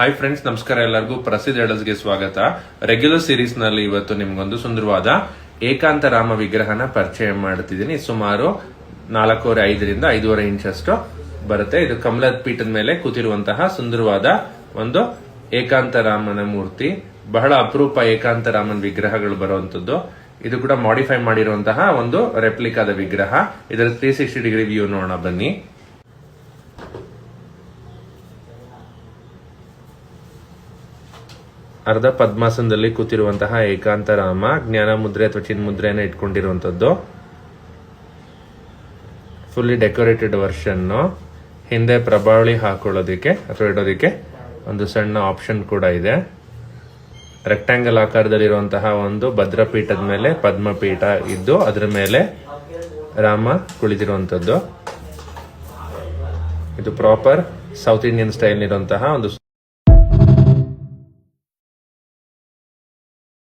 Hi friends, ನಮಸ್ಕಾರ. ಎಲ್ಲರಿಗೂ ಪ್ರಸಿದ್ಧ ಎಡಲ್ಸ್ಗೆ ಸ್ವಾಗತ. ರೆಗ್ಯುಲರ್ ಸೀರೀಸ್ ನಲ್ಲಿ ಇವತ್ತು ನಿಮ್ಗೊಂದು ಸುಂದರವಾದ ಏಕಾಂತ ರಾಮ ವಿಗ್ರಹನ ಪರಿಚಯ ಮಾಡ್ತಿದ್ದೀನಿ. ಸುಮಾರು 4.5 ರಿಂದ 5.5 ಇಂಚ್ ಅಷ್ಟು ಬರುತ್ತೆ. ಇದು ಕಮಲದ ಪೀಠದ ಮೇಲೆ ಕೂತಿರುವಂತಹ ಸುಂದರವಾದ ಒಂದು ಏಕಾಂತ ರಾಮನ ಮೂರ್ತಿ. ಬಹಳ ಅಪರೂಪ ಏಕಾಂತ ರಾಮನ ವಿಗ್ರಹಗಳು ಬರುವಂತದ್ದು. ಇದು ಕೂಡ ಮಾಡಿಫೈ ಮಾಡಿರುವಂತಹ ಒಂದು ರೆಪ್ಲಿಕಾದ ವಿಗ್ರಹ. ಇದರ 360 ಡಿಗ್ರಿ ವ್ಯೂ ನೋಡೋಣ ಬನ್ನಿ. ಅರ್ಧ ಪದ್ಮಾಸನದಲ್ಲಿ ಕೂತಿರುವಂತಹ ಏಕಾಂತ ರಾಮ ಜ್ಞಾನ ಮುದ್ರೆ ಅಥವಾ ಚಿನ್ ಮುದ್ರೆಯನ್ನು ಇಟ್ಕೊಂಡಿರುವಂತದ್ದು. Fully decorated version. ಹಿಂದೆ ಪ್ರಭಾವಳಿ ಹಾಕೊಳ್ಳೋದಿಕ್ಕೆ ಅಥವಾ ಇಡೋದಿಕ್ಕೆ ಒಂದು ಸಣ್ಣ ಆಪ್ಷನ್ ಕೂಡ ಇದೆ. ರೆಕ್ಟಾಂಗಲ್ ಆಕಾರದಲ್ಲಿರುವಂತಹ ಒಂದು ಭದ್ರಪೀಠದ ಮೇಲೆ ಪದ್ಮಪೀಠ ಇದ್ದು ಅದರ ಮೇಲೆ ರಾಮ ಕುಳಿತಿರುವಂತದ್ದು. ಇದು ಪ್ರಾಪರ್ ಸೌತ್ ಇಂಡಿಯನ್ ಸ್ಟೈಲ್ ಇರುವಂತಹ ಒಂದು